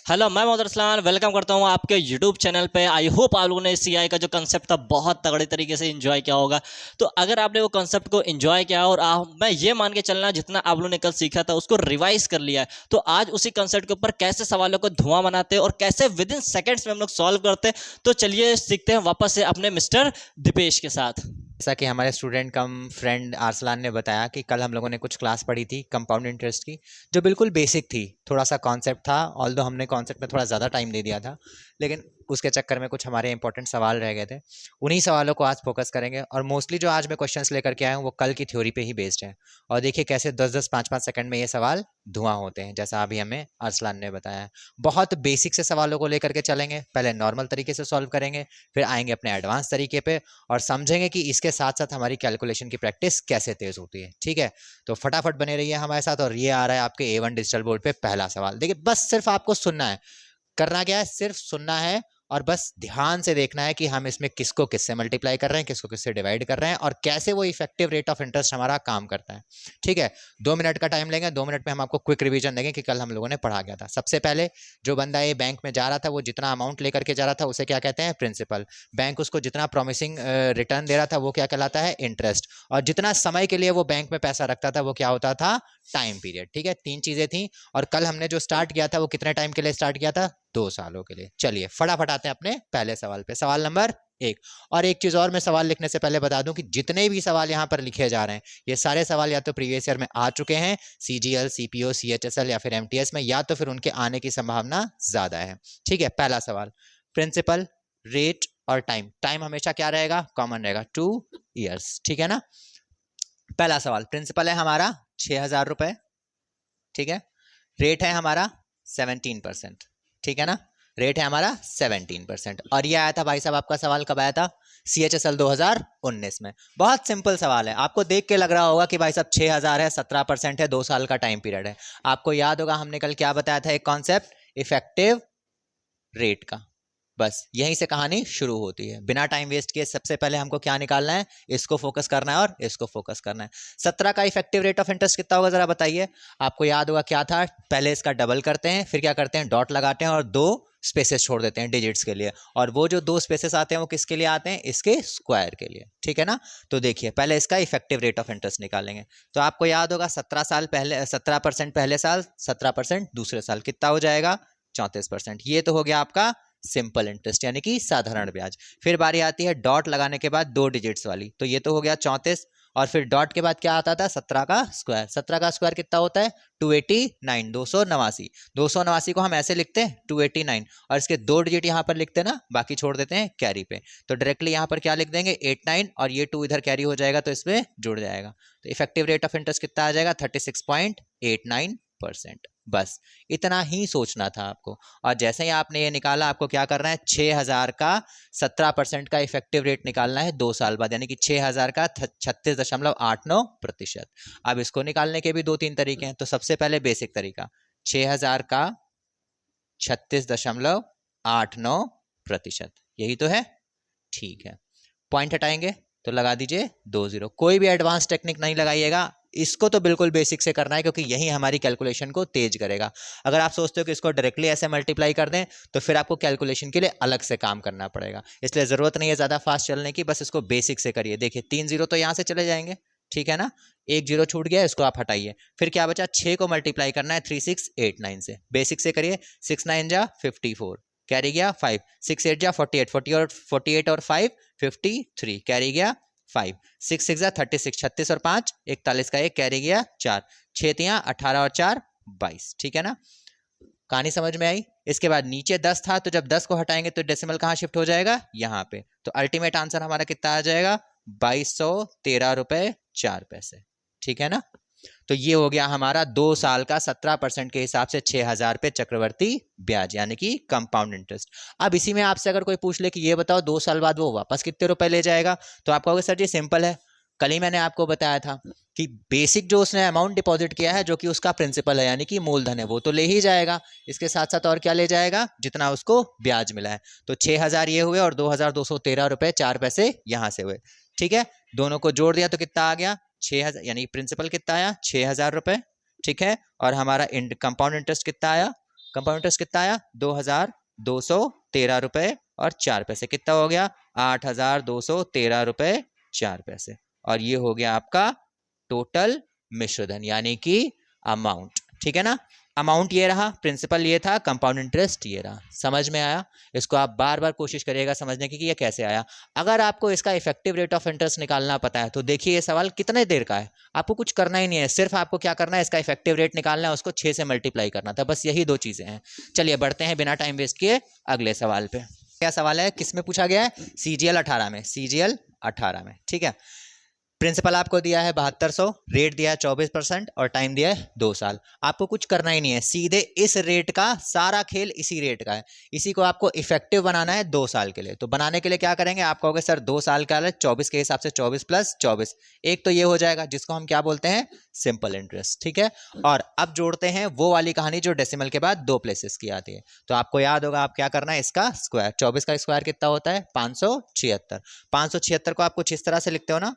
Hello, मैं Mohammad Arsalan welcome करता हूँ आपके यूट्यूब चैनल पे। आई होप आप लोगों ने सीआई का जो कंसेप्ट था बहुत तगड़े तरीके से एंजॉय किया होगा। तो अगर आपने वो कंसेप्ट को एंजॉय किया और मैं ये मान के चलना जितना आप लोगों ने कल सीखा था उसको रिवाइज कर लिया है, तो आज उसी कंसेप्ट के ऊपर कैसे सवालों को धुआं बनाते हैं और कैसे विद इन सेकेंड्स में हम लोग सॉल्व करते हैं। तो चलिए सीखते हैं वापस से अपने मिस्टर दीपेश के साथ। जैसा कि हमारे स्टूडेंट कम फ्रेंड आरसलान ने बताया कि कल हम लोगों ने कुछ क्लास पढ़ी थी कंपाउंड इंटरेस्ट की, जो बिल्कुल बेसिक थी। थोड़ा सा कॉन्सेप्ट था, ऑल्दो हमने कॉन्सेप्ट में थोड़ा ज़्यादा टाइम दे दिया था, लेकिन उसके चक्कर में कुछ हमारे इंपॉर्टेंट सवाल रह गए थे। उन्हीं सवालों को आज फोकस करेंगे और मोस्टली जो आज मैं क्वेश्चंस लेकर के आया हूँ वो कल की थ्योरी पे ही बेस्ड है। और देखिए कैसे 10-10, 5-5 सेकंड में ये सवाल धुआं होते हैं, जैसा अभी हमें अरसलान ने बताया है। बहुत बेसिक से सवालों को लेकर के चलेंगे, पहले नॉर्मल तरीके से सॉल्व करेंगे, फिर आएंगे अपने एडवांस तरीके पे और समझेंगे कि इसके साथ साथ हमारी कैलकुलेशन की प्रैक्टिस कैसे तेज होती है। ठीक है, तो फटाफट बने रहिए हमारे साथ। और ये आ रहा है आपके A1 डिजिटल बोर्ड पे पहला सवाल। देखिए बस सिर्फ आपको सुनना है, करना क्या है, सिर्फ सुनना है और बस ध्यान से देखना है कि हम इसमें किसको किससे मल्टीप्लाई कर रहे हैं, किसको किससे डिवाइड कर रहे हैं और कैसे वो इफेक्टिव रेट ऑफ इंटरेस्ट हमारा काम करता है। ठीक है, 2 मिनट का टाइम लेंगे। 2 मिनट में हम आपको क्विक रिवीजन देंगे कि कल हम लोगों ने पढ़ा गया था। सबसे पहले जो बंदा ये बैंक में जा रहा था वो जितना अमाउंट लेकर के जा रहा था उसे क्या कहते हैं, प्रिंसिपल। बैंक उसको जितना प्रॉमिसिंग रिटर्न दे रहा था वो क्या कहलाता है, इंटरेस्ट। और जितना समय के लिए वो बैंक में पैसा रखता था वो क्या होता था, टाइम पीरियड। ठीक है, 3 चीजें थी। और कल हमने जो स्टार्ट किया था वो कितने टाइम के लिए स्टार्ट किया था, 2 सालों के लिए। चलिए फटाफट आते हैं अपने पहले सवाल पे, सवाल नंबर 1। और एक चीज और मैं सवाल लिखने से पहले बता दूं कि जितने भी सवाल यहाँ पर लिखे जा रहे हैं ये सारे सवाल या तो प्रीवियस ईयर में आ चुके हैं, सीजीएल, सीपीओ, सीएचएसएल या फिर एमटीएस में, या तो फिर उनके आने की संभावना ज्यादा है। ठीक है, पहला सवाल, प्रिंसिपल, रेट और टाइम। टाइम हमेशा क्या रहेगा, कॉमन रहेगा, 2 ईयर्स। ठीक है ना। पहला सवाल, प्रिंसिपल है हमारा 6,000 रुपए। ठीक है, रेट है हमारा 17%। ठीक है ना, रेट है हमारा 17%। और ये आया था भाई साहब, आपका सवाल कब आया था, CHSL 2019 में। बहुत सिंपल सवाल है, आपको देख के लग रहा होगा कि भाई साहब 6,000 है, 17% है, 2 साल का टाइम पीरियड है। आपको याद होगा हमने कल क्या बताया था, एक कॉन्सेप्ट, इफेक्टिव रेट का। बस यहीं से कहानी शुरू होती है। बिना टाइम वेस्ट किए सबसे पहले हमको क्या निकालना है, इसको फोकस करना है और इसको फोकस करना है। 17 का इफेक्टिव रेट ऑफ इंटरेस्ट कितना होगा जरा बताइए। आपको याद होगा क्या था, पहले इसका डबल करते हैं, फिर क्या करते हैं, डॉट लगाते हैं और 2 स्पेसेस छोड़ देते हैं डिजिट्स के लिए। और वो जो 2 स्पेसेस आते हैं वो किसके लिए आते हैं, इसके स्क्वायर के लिए। ठीक है ना। तो देखिए पहले इसका इफेक्टिव रेट ऑफ इंटरेस्ट निकालेंगे। तो आपको याद होगा 17 साल पहले, 17% पहले साल, 17% दूसरे साल, कितना हो जाएगा, 34%। ये तो हो गया आपका सिंपल इंटरेस्ट यानी कि साधारण ब्याज। फिर बारी आती है डॉट लगाने के बाद 2 डिजिट्स वाली, तो ये तो हो गया 34। और फिर डॉट के बाद क्या आता था, 17 का स्क्वायर। 17 का स्क्वायर कितना होता है, 289, 289। 289 को हम ऐसे लिखते हैं 289 और इसके 2 डिजिट यहाँ पर लिखते हैं ना, बाकी छोड़ देते हैं कैरी पे। तो डायरेक्टली यहाँ पर क्या लिख देंगे, 89 और ये 2 इधर कैरी हो जाएगा तो इसमें जुड़ जाएगा। तो इफेक्टिव रेट ऑफ इंटरेस्ट कितना आ जाएगा, 36.89%। बस इतना ही सोचना था आपको। और जैसे ही आपने ये निकाला, आपको क्या करना है, 6,000 का 17% का इफेक्टिव रेट निकालना है 2 साल बाद, यानी कि 6,000 का 36.89%। अब इसको निकालने के भी 2-3 तरीके हैं। तो सबसे पहले बेसिक तरीका, 6,000 का 36.89%, यही तो है। ठीक है, पॉइंट हटाएंगे तो लगा दीजिए 20। कोई भी एडवांस टेक्निक नहीं लगाइएगा, इसको तो बिल्कुल बेसिक से करना है क्योंकि यही हमारी कैलकुलेशन को तेज करेगा। अगर आप सोचते हो कि इसको डायरेक्टली ऐसे मल्टीप्लाई कर दें तो फिर आपको कैलकुलेशन के लिए अलग से काम करना पड़ेगा, इसलिए जरूरत नहीं है ज्यादा फास्ट चलने की, बस इसको बेसिक से करिए। देखिए 3 जीरो तो यहां से चले जाएंगे, ठीक है ना, 1 जीरो छूट गया, इसको आप हटाइए। फिर क्या बचा, 6 को मल्टीप्लाई करना है 3689 से, बेसिक से करिए। 6 9 जा 54, कैरी गया 5, 6 8 जा 48, 48 और 5 53, कैरी गया 5, 6 6 जा 36, 36 और 5 41 का 1, कैरी गया 4, 6 तियां 18 और 4 22। ठीक है ना, कहानी समझ में आई। इसके बाद नीचे 10 था, तो जब 10 को हटाएंगे तो डेसिमल कहाँ शिफ्ट हो जाएगा, यहाँ पे। तो अल्टीमेट आंसर हमारा कितना आ जाएगा, 2213 रुपए 4 पैसे। ठीक है ना। तो ये हो गया हमारा 2 साल का 17% के हिसाब से 6,000 पे चक्रवर्ती ब्याज यानी कि कंपाउंड इंटरेस्ट। अब इसी में आपसे अगर कोई पूछ ले कि ये बताओ 2 साल बाद वो वापस कितने रुपए ले जाएगा, तो आप कहोगे सर जी सिंपल है, कल ही मैंने आपको बताया था कि बेसिक जो उसने अमाउंट डिपॉजिट किया है जो कि उसका प्रिंसिपल है यानी कि मूलधन है वो तो ले ही जाएगा, इसके साथ साथ और क्या ले जाएगा, जितना उसको ब्याज मिला है। तो 6,000 ये हुए और 2,213 रुपए 4 पैसे यहां से हुए। ठीक है, दोनों को जोड़ दिया तो कितना आ गया, 6,000, यानी प्रिंसिपल कितना आया, 6,000 रुपए। ठीक है, और हमारा कंपाउंड इंटरेस्ट कितना आया, कंपाउंड इंटरेस्ट कितना आया 2213 रुपए और 4 पैसे, कितना हो गया 8213 रुपए 4 पैसे। और ये हो गया आपका टोटल मिश्रधन यानी कि अमाउंट। ठीक है ना, अमाउंट ये रहा, प्रिंसिपल ये था, कंपाउंड इंटरेस्ट ये रहा। समझ में आया? इसको आप बार बार कोशिश करिएगा समझने की कि ये कैसे आया। अगर आपको इसका इफेक्टिव रेट ऑफ इंटरेस्ट निकालना पता है तो देखिए ये सवाल कितने देर का है, आपको कुछ करना ही नहीं है, सिर्फ आपको क्या करना है, इसका इफेक्टिव रेट निकालना है, उसको 6 से मल्टीप्लाई करना था, बस यही 2 चीजें हैं। चलिए बढ़ते हैं बिना टाइम वेस्ट किए अगले सवाल पे। क्या सवाल है, किस में पूछा गया है, CGL 18 में, CGL 18 में। ठीक है, प्रिंसिपल आपको दिया है 7200, रेट दिया है 24% और टाइम दिया है 2 साल। आपको कुछ करना ही नहीं है, सीधे इस रेट का सारा खेल इसी रेट का है, इसी को आपको इफेक्टिव बनाना है 2 साल के लिए। तो बनाने के लिए क्या करेंगे, आप कहोगे सर 2 साल का है 24 के हिसाब से 24 प्लस 24, एक तो ये हो जाएगा जिसको हम क्या बोलते हैं, सिंपल इंटरेस्ट। ठीक है, और अब जोड़ते हैं वो वाली कहानी जो डेसिमल के बाद 2 प्लेसेस की आती है। तो आपको याद होगा आप क्या करना है, इसका स्क्वायर, 24 का स्क्वायर कितना होता है 576। 576 को आप कुछ इस तरह से लिखते हो ना,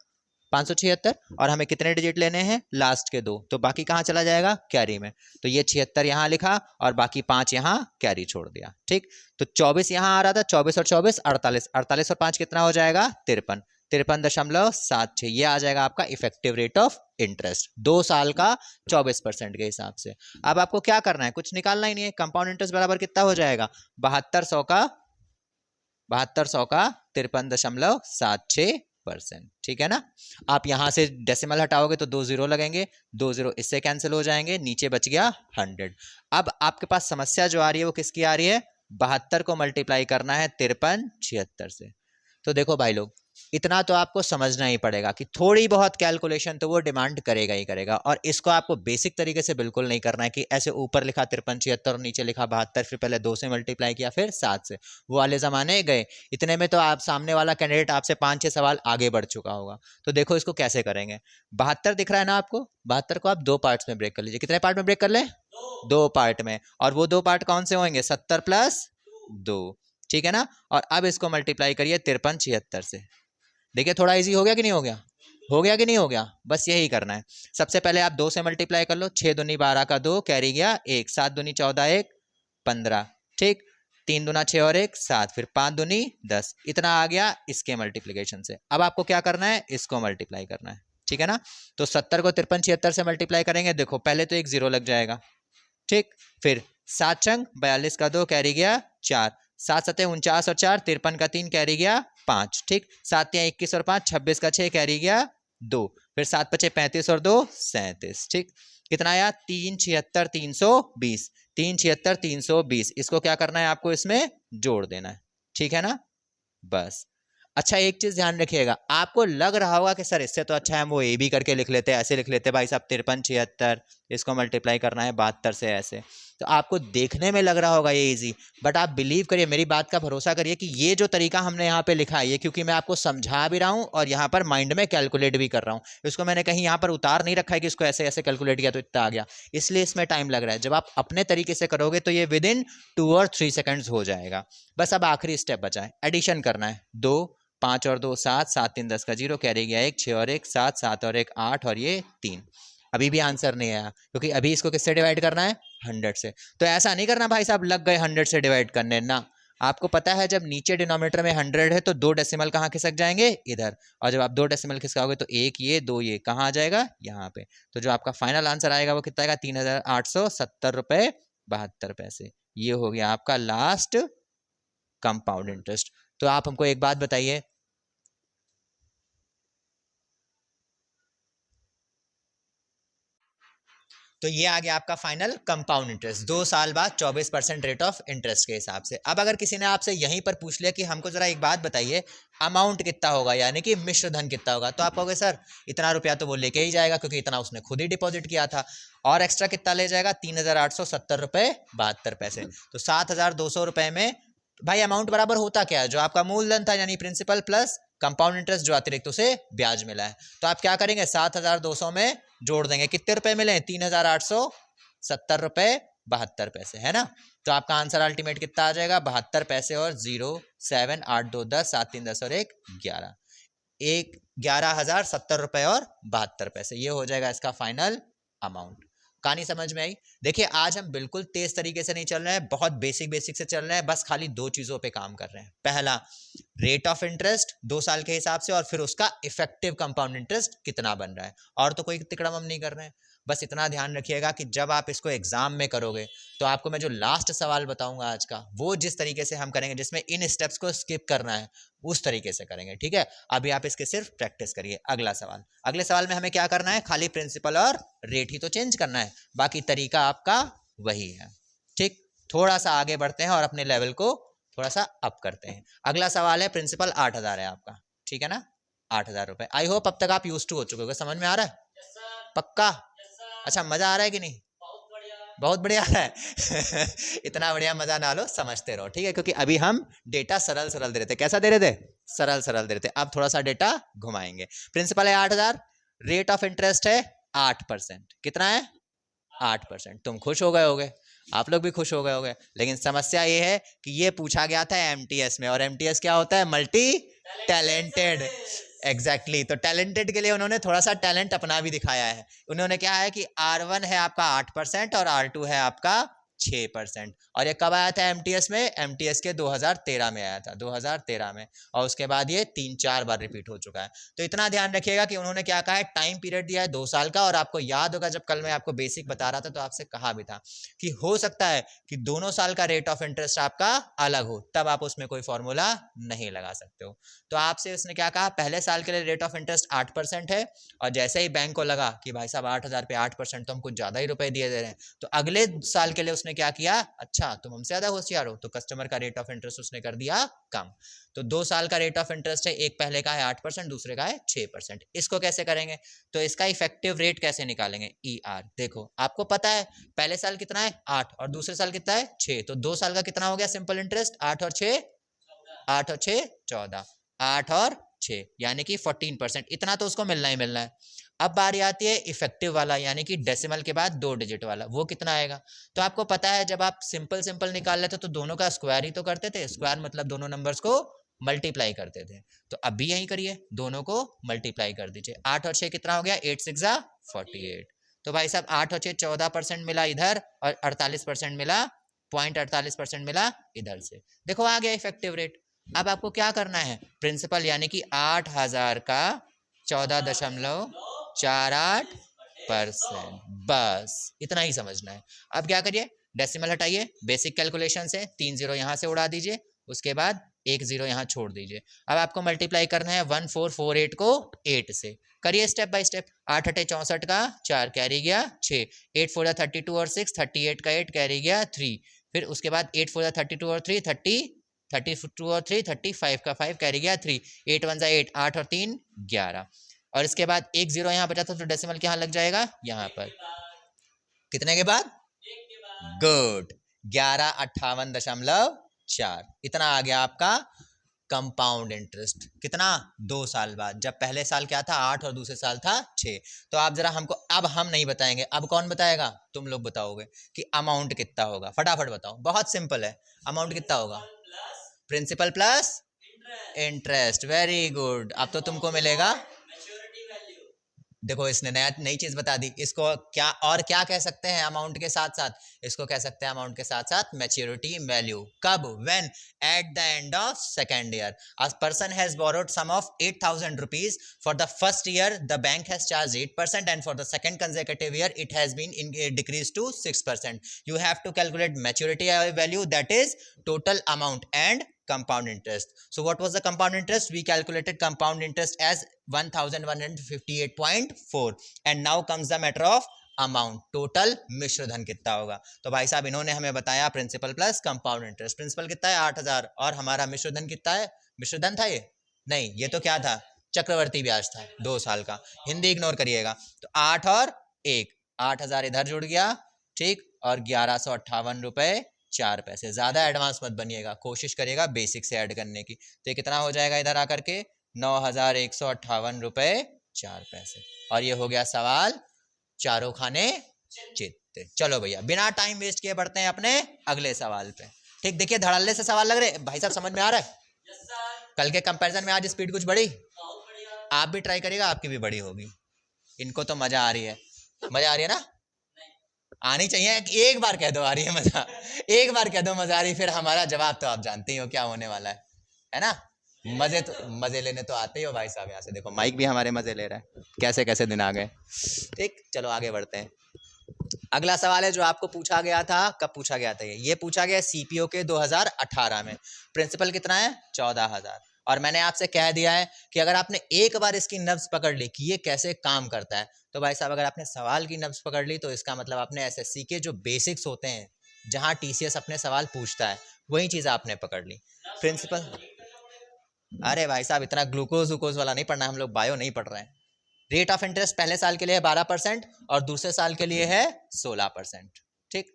576, और हमें कितने डिजिट लेने हैं, लास्ट के 2, तो बाकी कहाँ चला जाएगा, कैरी में। तो ये 76 यहाँ लिखा और बाकी 5 यहाँ कैरी छोड़ दिया। ठीक, तो 24 यहाँ आ रहा था, 24 और 24 48, 48 और 5 कितना हो जाएगा 53, 53.76, ये आ जाएगा आपका इफेक्टिव रेट ऑफ इंटरेस्ट 2 साल का 24% के हिसाब से। अब आपको क्या करना है, कुछ निकालना ही नहीं है, कंपाउंड इंटरेस्ट बराबर कितना हो जाएगा 7200 का 53% ठीक है ना। आप यहां से डेसिमल हटाओगे तो 2 जीरो लगेंगे, 2 जीरो इससे कैंसिल हो जाएंगे, नीचे बच गया 100। अब आपके पास समस्या जो आ रही है वो किसकी आ रही है, 72 को मल्टीप्लाई करना है 5376 से। तो देखो भाई लोग, इतना तो आपको समझना ही पड़ेगा कि थोड़ी बहुत कैलकुलेशन तो वो डिमांड करेगा ही करेगा, और इसको आपको बेसिक तरीके से बिल्कुल नहीं करना है कि ऐसे ऊपर लिखा 5376 और नीचे लिखा 72, फिर पहले 2 से मल्टीप्लाई किया फिर 7 से, वो वाले जमाने गए। इतने में तो आप सामने वाला कैंडिडेट आपसे 5-6 सवाल आगे बढ़ चुका होगा। तो देखो इसको कैसे करेंगे, 72 दिख रहा है ना आपको, 72 को आप 2 पार्ट्स में ब्रेक कर लीजिए। कितने पार्ट में ब्रेक कर ले, 2 पार्ट में, और वो 2 पार्ट कौन से होंगे, 70 प्लस 2, ठीक है ना। और अब इसको मल्टीप्लाई करिए 5376 से। देखिए थोड़ा इजी हो गया कि नहीं हो गया, हो गया कि नहीं हो गया, बस यही करना है। सबसे पहले आप 2 से मल्टीप्लाई कर लो, 6 दूनी 12 का 2 कैरी गया 1, 7 दूनी 14 1 15, ठीक, 3 दूना 6 और 1 7, फिर 5 दूनी 10, इतना आ गया इसके मल्टीप्लिकेशन से। अब आपको क्या करना है, इसको मल्टीप्लाई करना है, ठीक है ना। तो 70 को 5376 से मल्टीप्लाई करेंगे, देखो पहले तो एक जीरो लग जाएगा, ठीक, फिर 7 चंग 42 का 2 कैरी गया 4, 7 सते 49 और 4 53 का 3 कैरी गया 5, ठीक, 7 या 21 और 5 26 का 6 कैरी गया 2, फिर 7 5 35 और 2 37, ठीक, कितना आया 376 320, 376 320, इसको क्या करना है आपको इसमें जोड़ देना है, ठीक है ना, बस। अच्छा एक चीज ध्यान रखिएगा, आपको लग रहा होगा कि सर इससे तो अच्छा है हम वो ए बी करके लिख लेते, ऐसे लिख लेते भाई साहब 5376, इसको मल्टीप्लाई करना है 72 से ऐसे, तो आपको देखने में लग रहा होगा ये इजी, बट आप बिलीव करिए, मेरी बात का भरोसा करिए कि ये जो तरीका हमने यहाँ पे लिखा है ये क्योंकि मैं आपको समझा भी रहा हूँ और यहाँ पर माइंड में कैलकुलेट भी कर रहा हूँ, इसको मैंने कहीं यहाँ पर उतार नहीं रखा है कि इसको ऐसे ऐसे कैलकुलेट किया तो इतना आ गया, इसलिए इसमें टाइम लग रहा है। जब आप अपने तरीके से करोगे तो ये विद इन 2 और 3 सेकेंड्स हो जाएगा। बस अब आखिरी स्टेप बचा है, एडिशन करना है, 2 5 और 2 7, 7 3 10 का 0 कैरी गया 1, 6 और 1 7, 7 और 1 8 और ये 3। अभी भी आंसर नहीं आया क्योंकि अभी इसको किससे डिवाइड करना है, 100 से। तो ऐसा नहीं करना भाई साहब लग गए 100 से डिवाइड करने ना, आपको पता है जब नीचे डिनोमिनेटर में 100 है तो 2 डेसिमल कहाँ खिसक जाएंगे, इधर, और जब आप 2 डेसिमल खिसकाओगे तो 1 ये 2 ये कहाँ आ जाएगा, यहाँ पे। तो जो आपका फाइनल आंसर आएगा वो कितना आएगा 3870 रुपये 72 पैसे। ये हो गया आपका लास्ट कंपाउंड इंटरेस्ट। तो आप हमको एक बात बताइए, तो ये आ गया आपका फाइनल कंपाउंड इंटरेस्ट 2 साल बाद 24% रेट ऑफ इंटरेस्ट के हिसाब से। अब अगर किसी ने आपसे यहीं पर पूछ लिया कि हमको जरा एक बात बताइए अमाउंट कितना होगा, यानी कि मिश्र धन कितना होगा, तो आप कहोगे सर इतना रुपया तो वो लेके ही जाएगा क्योंकि इतना उसने खुद ही डिपॉजिट किया था, और एक्स्ट्रा कितना ले जाएगा 3870 रुपये 72 पैसे। तो 7200 रुपये में भाई अमाउंट बराबर होता क्या है, जो आपका मूलधन था यानी प्रिंसिपल प्लस कंपाउंड इंटरेस्ट जो अतिरिक्त उसे ब्याज मिला है। तो आप क्या करेंगे 7200 में जोड़ देंगे, कितने रुपए मिले 3870 रुपये 72 पैसे, है ना। तो आपका आंसर अल्टीमेट कितना आ जाएगा 72 पैसे और 0 7 8 2 10 7 3 10 और 1 11, 11,070 रुपये और 72 पैसे, ये हो जाएगा इसका फाइनल अमाउंट। कहानी समझ में आई? देखिए आज हम बिल्कुल तेज तरीके से नहीं चल रहे हैं, बहुत बेसिक बेसिक से चल रहे हैं, बस खाली 2 चीजों पे काम कर रहे हैं। पहला रेट ऑफ इंटरेस्ट 2 साल के हिसाब से, और फिर उसका इफेक्टिव कंपाउंड इंटरेस्ट कितना बन रहा है, और तो कोई तिकड़म हम नहीं कर रहे हैं। बस इतना ध्यान रखिएगा कि जब आप इसको एग्जाम में करोगे तो आपको मैं जो लास्ट सवाल बताऊंगा आज का, वो जिस तरीके से हम करेंगे, जिसमें इन स्टेप्स को स्किप करना है, उस तरीके से करेंगे, ठीक है? अभी आप इसके सिर्फ प्रैक्टिस करिए। अगला सवाल, अगले सवाल में हमें क्या करना है, खाली प्रिंसिपल और रेट ही तो चेंज करना है, बाकी तरीका आपका वही है, ठीक? थोड़ा सा आगे बढ़ते हैं और अपने लेवल को थोड़ा सा अप करते हैं। अगला सवाल है, प्रिंसिपल 8,000 है आपका, ठीक है ना? 8,000 रुपए। आई होप अब तक आप यूज टू हो चुके हो, समझ में आ रहा है? पक्का? अच्छा, मजा आ रहा है कि नहीं? बहुत बढ़िया है इतना बढ़िया मजा ना लो, समझते रहो, ठीक है? क्योंकि अभी हम डेटा सरल सरल दे रहे थे। कैसा दे रहे थे? सरल सरल दे रहे थे। अब थोड़ा सा डेटा घुमाएंगे। प्रिंसिपल है 8,000, रेट ऑफ इंटरेस्ट है 8%। कितना है? 8%। तुम खुश हो गए होगे, आप लोग भी खुश हो गए होगे, लेकिन समस्या ये है कि ये पूछा गया था एमटीएस में, और एमटीएस क्या होता है? Multi talented. एग्जैक्टली तो टैलेंटेड के लिए उन्होंने थोड़ा सा टैलेंट अपना भी दिखाया है। उन्होंने क्या है कि R1 है आपका 8% और R2 है आपका 6%। और ये कब आया था एमटीएस में? एमटीएस के 2013 में आया था, 2013 में, और उसके बाद ये 3-4 बार रिपीट हो चुका है। तो इतना ध्यान रखिएगा कि उन्होंने क्या कहा है, टाइम पीरियड दिया है 2 साल का। और आपको याद होगा जब कल मैं आपको बेसिक बता रहा था तो आपसे कहा भी था कि हो सकता है कि दोनों साल का रेट ऑफ इंटरेस्ट आपका अलग हो, तब आप उसमें कोई फॉर्मूला नहीं लगा सकते हो। तो आपसे उसने क्या कहा, पहले साल के लिए रेट ऑफ इंटरेस्ट 8% है, और जैसे ही बैंक को लगा कि भाई साहब 8,000 पे 8% तो हम कुछ ज्यादा ही रुपए दिए दे रहे हैं, तो अगले साल के लिए उसने क्या किया, अच्छा तुम हमसे ज्यादा होशियार हो, तो कस्टमर का रेट ऑफ इंटरेस्ट उसने कर दिया कम। तो 2 साल का रेट ऑफ इंटरेस्ट है, एक पहले का है 8%, दूसरे का है 6%। इसको कैसे करेंगे? तो इसका इफेक्टिव रेट कैसे निकालेंगे? ER। देखो आपको पता है पहले साल कितना है 8 और दूसरे साल कितना है 6, तो 2 साल का कितना हो गया सिंपल इंटरेस्ट? 8 और 6 14, 8 और 6 यानी कि 14%। इतना तो उसको मिलना ही मिलना है। अब बारी आती है इफेक्टिव वाला, यानी कि डेसिमल के बाद 2 डिजिट वाला, वो कितना आएगा? तो आपको पता है जब आप सिंपल सिंपल निकाल लेते तो दोनों का स्क्वायर ही तो करते थे। स्क्वायर मतलब दोनों नंबर्स को मल्टीप्लाई करते थे। तो अब भी यही करिए, दोनों को मल्टीप्लाई कर दीजिए। 8 और 6 कितना हो गया? 8 6 48। तो भाई साहब 8 और 6 14% मिला इधर, और 48% मिला, 0.48% मिला इधर से। देखो आ गया इफेक्टिव रेट। अब आपको क्या करना है, प्रिंसिपल यानी कि 8,000 का 14.48%, बस इतना ही समझना है। अब क्या करिए, डेसिमल हटाइए, बेसिक कैलकुलेशन से 3 जीरो यहाँ से उड़ा दीजिए, उसके बाद 1 जीरो यहाँ छोड़ दीजिए। अब आपको मल्टीप्लाई करना है 1448 को 8 से। करिए स्टेप बाय स्टेप। 8 हटे 64 का 4 कैरी गया 6, 8 4 32 और 6, 38 का 8 कैरी गया 3, फिर उसके बाद 8 4 32 और 3 32 और 3 35 का 5 कैरी गया 3, 8 1 8, 8 और 3 11, और इसके बाद 1 जीरो यहाँ बचा था तो डेसिमल यहाँ लग जाएगा यहाँ पर। कितने के बाद? गुड, 1158.4। इतना आ गया आपका कंपाउंड इंटरेस्ट। कितना? 2 साल बाद, जब पहले साल क्या था 8 और दूसरे साल था 6। तो आप जरा हमको, अब हम नहीं बताएंगे, अब कौन बताएगा? तुम लोग बताओगे कि अमाउंट कितना होगा। फटाफट बताओ, बहुत सिंपल है। अमाउंट कितना होगा? Principal plus interest. Very good. अब तो तुमको मिलेगा, देखो इसने नई चीज बता दी। इसको क्या और क्या कह सकते हैं अमाउंट के साथ साथ? इसको कह सकते हैं अमाउंट के साथ साथ मैच्योरिटी वैल्यू। कब? When at the end of second year a person has borrowed sum of 8,000 rupees for the first year the bank has charge 8% and for the second consecutive year it has been decrease to 6%। You have to calculate maturity value, that is total amount and compound interest. So what was the compound interest? We calculated compound interest as 1158.4 and now comes the matter of amount. Total मिश्र धन कितना होगा? तो भाई साहब इन्होंने हमें बताया principal plus compound interest. Principal कितना है? 8,000, और हमारा मिश्र धन कितना है? मिश्र धन था ये नहीं, ये तो क्या था? चक्रवर्ती ब्याज था 2 साल का। हिंदी इग्नोर करिएगा। तो 8 और 1, 8,000 इधर जुड़ गया, ठीक, और 1158 रुपए 4 पैसे। ज्यादा एडवांस मत बनिएगा, कोशिश करिएगा बेसिक से ऐड करने की। तो ये कितना हो जाएगा इधर आकर के? 9,158 रुपए 4 पैसे। और ये हो गया सवाल चारों खाने चित्ते। चलो भैया बिना टाइम वेस्ट किए बढ़ते हैं अपने अगले सवाल पे। ठीक, देखिए धड़ल्ले से सवाल लग रहे भाई साहब, समझ में आ रहा है? कल के कंपैरिजन में आज स्पीड कुछ बढ़ी? आप भी ट्राई करिएगा, आपकी भी बड़ी होगी। इनको तो मजा आ रही है, मजा आ रही है ना? आनी चाहिए, एक बार कह दो आ रही है मजा, एक बार कह दो मजा आ रही, फिर हमारा जवाब तो आप जानते ही हो क्या होने वाला है ना। मजे लेने तो आते ही हो भाई साहब। यहाँ से देखो माइक भी हमारे मजे ले रहा है, कैसे कैसे दिन आ गए। ठीक, चलो आगे बढ़ते हैं। अगला सवाल है जो आपको पूछा गया था, कब पूछा गया था, ये पूछा गया सीपीओ के 2018 में। प्रिंसिपल कितना है? 14,000। और मैंने आपसे कह दिया है कि अगर आपने एक बार इसकी नब्ज पकड़ ली कि ये कैसे काम करता है, तो भाई साहब अगर आपने सवाल की नब्ज पकड़ ली तो इसका मतलब आपने एसएससी के जो बेसिक्स होते हैं, जहां टीसीएस अपने सवाल पूछता है, वही चीज आपने पकड़ ली। प्रिंसिपल, अरे भाई साहब इतना ग्लूकोज वूकोज वाला नहीं पढ़ना, हम लोग बायो नहीं पढ़ रहे हैं। रेट ऑफ इंटरेस्ट पहले साल के लिए है 12% और दूसरे साल के लिए है 16%। ठीक,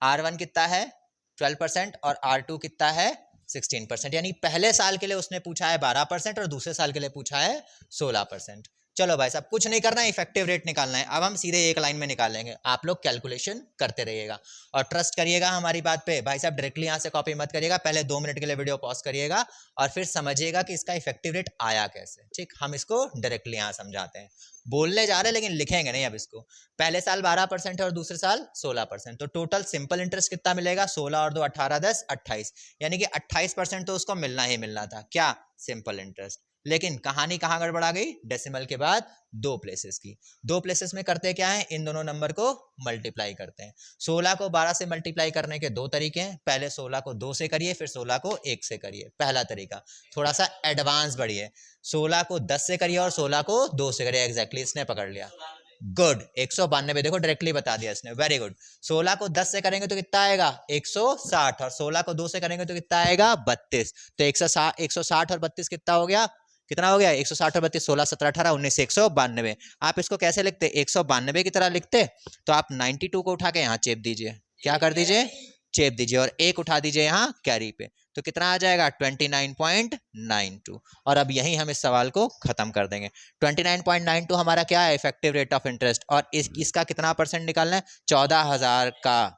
R1 कितना है? 12% और R2 कितना है? 16%। यानी पहले साल के लिए उसने पूछा है 12% और दूसरे साल के लिए पूछा है 16%। चलो भाई साहब कुछ नहीं करना है, इफेक्टिव रेट निकालना है। अब हम सीधे एक लाइन में निकालेंगे, आप लोग कैलकुलेशन करते रहिएगा और ट्रस्ट करिएगा हमारी बात पे। भाई साहब डायरेक्टली यहाँ से कॉपी मत करिएगा, पहले 2 मिनट के लिए वीडियो पॉज करिएगा और फिर समझिएगा कि इसका इफेक्टिव रेट आया कैसे। ठीक, हम इसको डायरेक्टली यहाँ समझाते हैं, बोलने जा रहे हैं लेकिन लिखेंगे नहीं अब इसको। पहले साल 12% और दूसरे साल 16%, तो टोटल सिंपल इंटरेस्ट कितना मिलेगा? 16 और 2 18, 10 28, यानी कि 28% तो उसको मिलना ही मिलना था। क्या? Simple interest. लेकिन कहानी कहाँ गड़बड़ा गई? डेसिमल के बाद 2 प्लेसेस की। 2 प्लेसेस में करते क्या है? इन दोनों नंबर को मल्टीप्लाई करते हैं। 16 को 12 से मल्टीप्लाई करने के 2 तरीके हैं। पहले 16 को 2 से करिए, फिर 16 को 1 से करिए, पहला तरीका। थोड़ा सा एडवांस बढ़िए, 16 को 10 से करिए और 16 को 2 से करिए। एग्जैक्टली इसने पकड़ लिया, गुड। 192, देखो डायरेक्टली बता दिया इसने, वेरी गुड। 16 को 10 से करेंगे तो कितना आएगा? 160, और 16 को 2 से करेंगे तो कितना आएगा? 32। तो 160 और 32 कितना हो गया? कितना हो गया? 160 और 32, 16 17 18 19, 192। आप इसको कैसे लिखते? 192 की तरह लिखते तो आप 92 को उठा के यहाँ चेप दीजिए। क्या कर दीजिए? चेप दीजिए, और 1 उठा दीजिए यहाँ कैरी पे, तो कितना आ जाएगा? 29.92। और अब यही हम इस सवाल को खत्म कर देंगे। 29.92 हमारा क्या है? Effective rate of interest. और इसका कितना परसेंट निकालना है? 14,000 का,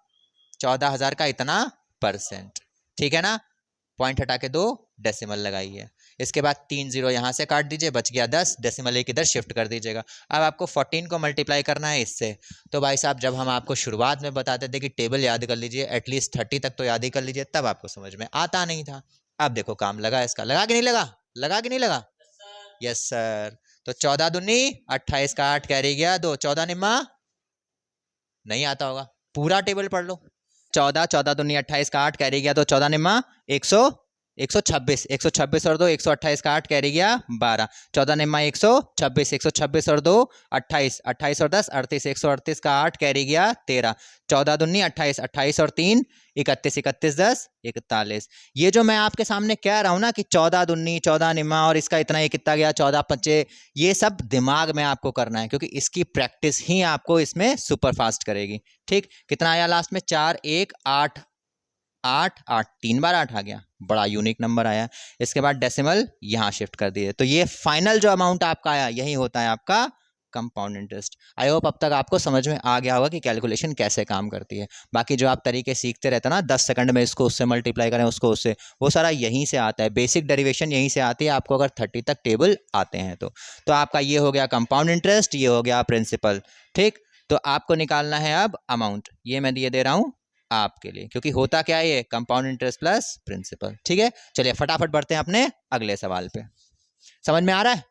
14,000 का इतना परसेंट। ठीक है ना, पॉइंट हटा के 2 डेसिमल लगाइए। इसके बाद 3 जीरो यहाँ से काट दीजिए, बच गया 10, डेसिमल एक इधर शिफ्ट कर दीजिएगा। अब आपको 14 को मल्टीप्लाई करना है इससे। तो भाई साहब जब हम आपको शुरुआत में बताते थे कि टेबल याद कर लीजिए, एटलीस्ट 30 तक तो याद ही कर लीजिए, तब आपको समझ में आता नहीं था। अब देखो काम लगा इसका, लगा कि नहीं लगा? लगा कि नहीं लगा? Yes sir. तो 14 दूनी 28 का 8 कैरी गया 2, 14 निम्मा नहीं आता होगा, पूरा टेबल पढ़ लो। 14 दूनी 28 का 8 कैरी गया तो 14 निम्मा 126, 126 और 2 128 का 8 कैरी गया 12, 14 निम्मा 126, 126 और 2 28, 28 और 10 38, 138 का 8 कैरी गया 13, 14 दूनी 28, 28 और 3 31, 31 10 41। ये जो मैं आपके सामने कह रहा हूं ना कि 14 दूनी 14 निम्मा और इसका इतना, ये कितना गया 14 25, ये सब दिमाग में आपको करना है क्योंकि इसकी प्रैक्टिस ही आपको इसमें सुपर फास्ट करेगी। ठीक, कितना आया लास्ट में? 4 1 8 8 8, 3 बार 8 आ गया, बड़ा यूनिक नंबर आया। इसके बाद डेसिमल यहाँ शिफ्ट कर दिए, तो ये फाइनल जो अमाउंट आपका आया यही होता है आपका कंपाउंड इंटरेस्ट। आई होप अब तक आपको समझ में आ गया होगा कि कैलकुलेशन कैसे काम करती है। बाकी जो आप तरीके सीखते रहते हैं ना, 10 सेकंड में इसको उससे मल्टीप्लाई करें, उसको उससे, वो सारा यहीं से आता है, बेसिक डेरिवेशन यहीं से आती है आपको अगर 30 तक टेबल आते हैं तो आपका ये हो गया कंपाउंड इंटरेस्ट, ये हो गया प्रिंसिपल। ठीक, तो आपको निकालना है अब अमाउंट, ये मैं दे रहा हूँ आपके लिए, क्योंकि होता क्या है ये? Compound interest plus principal. ठीक है, चलिए फटाफट बढ़ते हैं अपने अगले सवाल पे। समझ में आ रहा है?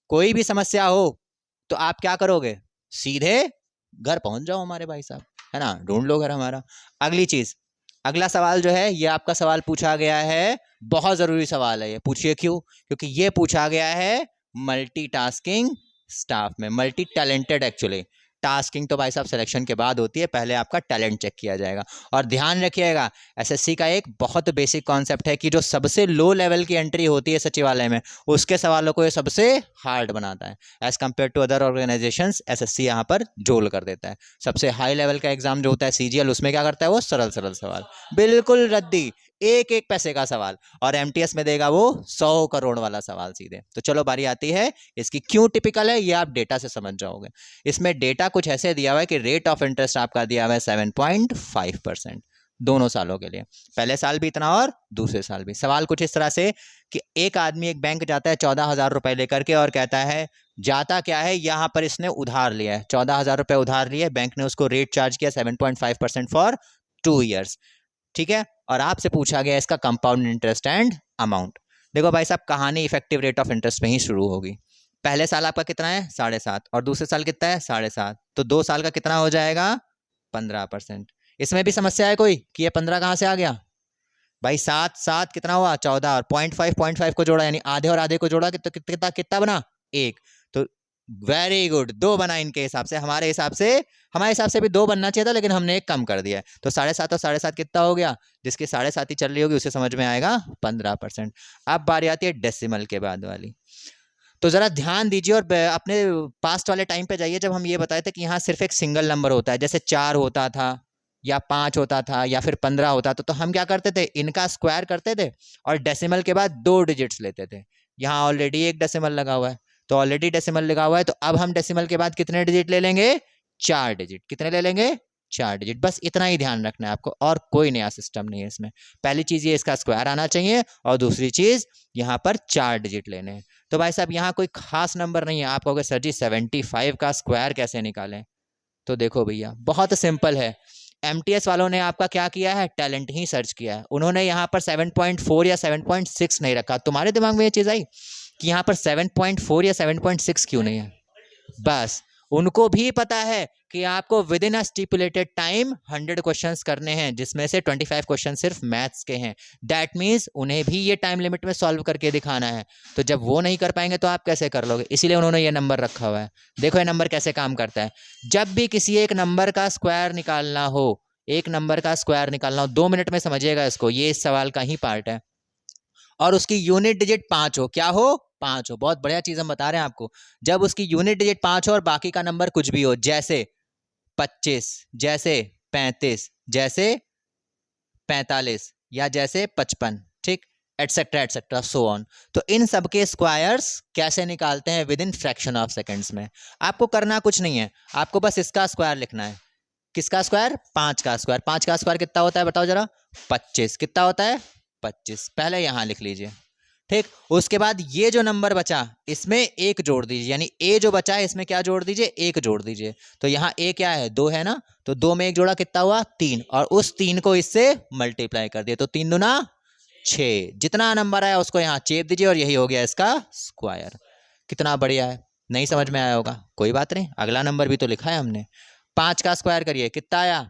कोई भी समस्या हो तो आप क्या करोगे? सीधे घर पहुंच जाओ हमारे भाई साहब, है ना, ढूंढ लो घर हमारा। अगली चीज, अगला सवाल जो है ये आपका सवाल पूछा गया है, बहुत जरूरी सवाल है ये। पूछिए क्यों? क्योंकि ये पूछा गया है मल्टीटास्किंग स्टाफ में, मल्टी टैलेंटेड। एक्चुअली टास्किंग तो भाई साहब सिलेक्शन के बाद होती है, पहले आपका टैलेंट चेक किया जाएगा। और ध्यान रखिएगा एसएससी का एक बहुत बेसिक कॉन्सेप्ट है कि जो सबसे लो लेवल की एंट्री होती है सचिवालय में, उसके सवालों को ये सबसे हार्ड बनाता है as compared to other organisations. SSC यहाँ पर जोल कर देता है। सबसे हाई लेवल का एग्जाम जो होता है सीजीएल, उसमें क्या करता है वो? सरल सरल सवाल, बिल्कुल रद्दी, एक एक पैसे का सवाल। और एमटीएस में देगा वो 100 करोड़ वाला सवाल सीधे। तो चलो बारी आती है इसकी, क्यों टिपिकल है ये आप डेटा से समझ जाओगे। इसमें डेटा कुछ ऐसे दिया हुआ है कि रेट ऑफ इंटरेस्ट आपका दिया हुआ है 7.5% दोनों सालों के लिए, पहले साल भी इतना और दूसरे साल भी। सवाल कुछ इस तरह से कि एक आदमी एक बैंक जाता है 14,000 रुपए लेकर के और कहता है जाता क्या है, यहाँ पर इसने उधार लिया है, 14,000 रुपये उधार लिए, बैंक ने उसको रेट चार्ज किया 7.5% फॉर 2 ईयर्स, ठीक है। और आपसे पूछा गया इसका कंपाउंड इंटरेस्ट एंड अमाउंट। देखो भाई साहब, कहानी इफेक्टिव रेट ऑफ इंटरेस्ट में ही शुरू होगी। पहले साल आपका कितना है 7.5, और दूसरे साल कितना है 7.5, तो 2 साल का कितना हो जाएगा 15%। इसमें भी समस्या है कोई कि ये 15 कहाँ से आ गया भाई, 7 7 कितना हुआ 14, और 0.5 को जोड़ा यानी आधे और आधे को जोड़ा कितना कितना बना 1, तो वेरी गुड 2 बना इनके हिसाब से। हमारे हिसाब से भी 2 बनना चाहिए था, लेकिन हमने 1 कम कर दिया है, तो 7.5 और 7.5 कितना हो गया, जिसकी 7.5 ही चल रही होगी उसे समझ में आएगा 15%। अब बारी आती है डेसिमल के बाद वाली, तो जरा ध्यान दीजिए और अपने पास्ट वाले टाइम पे जाइए, जब हम ये बताए थे कि यहाँ सिर्फ एक सिंगल नंबर होता है, जैसे 4 होता था या 5 होता था या फिर 15 होता था, तो हम क्या करते थे, इनका स्क्वायर करते थे और डेसिमल के बाद 2 डिजिट्स लेते थे। यहाँ ऑलरेडी एक डेसिमल लगा हुआ है, तो ऑलरेडी डेसिमल लगा हुआ है, तो अब हम डेसिमल के बाद कितने डिजिट ले लेंगे 4 डिजिट। कितने ले लेंगे 4 डिजिट, बस इतना ही ध्यान रखना है आपको, और कोई नया सिस्टम नहीं है इसमें। पहली चीज ये इसका स्क्वायर आना चाहिए, और दूसरी चीज यहाँ पर 4 डिजिट लेने हैं। तो भाई साहब यहाँ कोई खास नंबर नहीं है, आप कहोगे सर जी 75 का स्क्वायर कैसे निकालें, तो देखो भैया बहुत सिंपल है। एमटीएस वालों ने आपका क्या किया है, टैलेंट ही सर्च किया है, उन्होंने यहाँ पर 7.4 या 7.6 नहीं रखा। तुम्हारे दिमाग में ये चीज आई कि यहाँ पर 7.4 या 7.6 क्यों नहीं है, बस उनको भी पता है कि आपको with in a stipulated time 100 questions करने हैं, जिसमें से 25 क्वेश्चन सिर्फ मैथ्स के हैं। दैट मीन्स उन्हें भी ये टाइम लिमिट में सॉल्व करके दिखाना है, तो जब वो नहीं कर पाएंगे तो आप कैसे कर लोगे, इसीलिए उन्होंने ये नंबर रखा हुआ है। देखो ये नंबर कैसे काम करता है, जब भी किसी एक नंबर का स्क्वायर निकालना हो, 2 मिनट में समझिएगा इसको, ये इस सवाल का ही पार्ट है, और उसकी यूनिट डिजिट 5 हो, क्या हो 5 हो, बहुत बढ़िया चीज हम बता रहे हैं आपको। जब उसकी यूनिट डिजिट 5 हो और बाकी का नंबर कुछ भी हो, जैसे 25, जैसे 35, जैसे 45, या जैसे 55, ठीक, एटसेट्रा एटसेट्रा सो ऑन, तो इन सब के स्क्वायर्स कैसे निकालते हैं with in fraction of seconds में। आपको करना कुछ नहीं है, आपको बस इसका स्क्वायर लिखना है। किसका स्क्वायर, 5 का स्क्वायर। 5 का स्क्वायर कितना होता है बताओ जरा, 25। कितना होता है 25, पहले यहां लिख लीजिए, ठीक। उसके बाद ये जो नंबर बचा इसमें 1 जोड़ दीजिए, यानी ए जो बचा है इसमें क्या जोड़ दीजिए, 1 जोड़ दीजिए। तो यहाँ ए क्या है 2 है ना, तो 2 में 1 जोड़ा कितना हुआ 3, और उस 3 को इससे मल्टीप्लाई कर दिया, तो 3 दूना 6, जितना नंबर आया उसको यहाँ चेप दीजिए, और यही हो गया इसका स्क्वायर। कितना बढ़िया है, नहीं समझ में आया होगा कोई बात नहीं, अगला नंबर भी तो लिखा है हमने। 5 का स्क्वायर करिए, कितना आया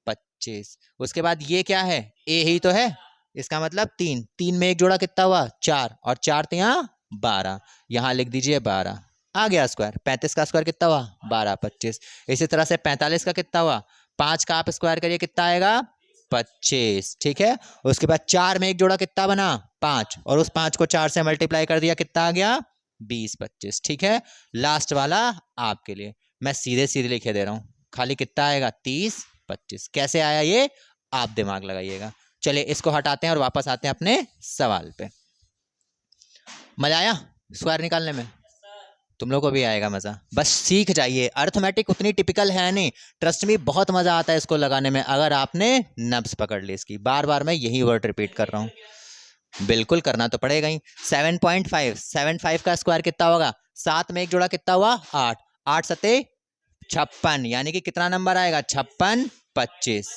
25। उसके बाद ये क्या है, ए ही तो है, इसका मतलब 3, 3 में 1 जोड़ा कितना हुआ 4, और 4 तो यहाँ 12, यहाँ लिख दीजिए 12, आ गया स्क्वायर। 35 का स्क्वायर कितना हुआ 12 25। इसी तरह से 45 का कितना हुआ, 5 का आप स्क्वायर करिए कितना आएगा 25, ठीक है। उसके बाद 4 में 1 जोड़ा कितना बना 5, और उस 5 को 4 से मल्टीप्लाई कर दिया, कितना आ गया 20 25, ठीक है। लास्ट वाला आपके लिए मैं सीधे सीधे लिखे दे रहा हूँ, खाली कितना आएगा 30 25। कैसे आया ये आप दिमाग लगाइएगा। चलिए इसको हटाते हैं और वापस आते हैं अपने सवाल पे। मजा आया स्क्वायर निकालने में, तुम लोग को भी आएगा मजा, बस सीख जाइए। अर्थमेटिक उतनी टिपिकल है नहीं, ट्रस्ट मी बहुत मजा आता है इसको लगाने में, अगर आपने नब्ज पकड़ ली इसकी। बार बार मैं यही वर्ड रिपीट कर रहा हूँ, बिल्कुल करना तो पड़ेगा ही। 7.5 का स्क्वायर कितना होगा, 7 में 1 जोड़ा कितना हुआ 8, 8 सते 56, यानी कि कितना नंबर आएगा 56 25,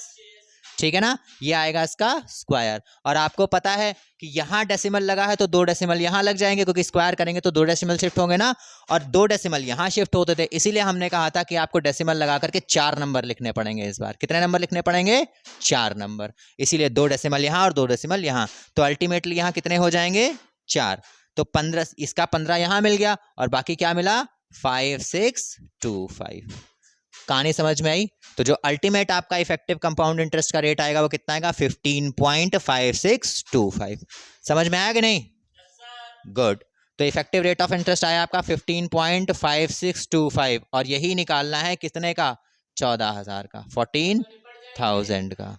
ठीक है ना, ये आएगा इसका स्क्वायर। और आपको पता है कि यहाँ डेसिमल लगा है तो 2 डेसिमल यहाँ लग जाएंगे, क्योंकि स्क्वायर करेंगे तो 2 डेसिमल शिफ्ट होंगे ना, और 2 डेसिमल यहाँ शिफ्ट होते थे, इसीलिए हमने कहा था कि आपको डेसिमल लगा करके 4 नंबर लिखने पड़ेंगे। इस बार कितने नंबर लिखने पड़ेंगे 4 नंबर, इसीलिए 2 डेसिमल यहाँ और 2 डेसिमल यहाँ, तो अल्टीमेटली यहाँ कितने हो जाएंगे 4। तो 15, इसका 15 यहाँ मिल गया, और बाकी क्या मिला 5625। कहानी समझ में आई। तो जो अल्टीमेट आपका इफेक्टिव कंपाउंड इंटरेस्ट का रेट आएगा वो कितना आएगा 15.5625। समझ में आया कि नहीं, गुड। तो इफेक्टिव रेट ऑफ इंटरेस्ट आया आपका 15.5625, और यही निकालना है कितने का 14,000 का, 14,000 का,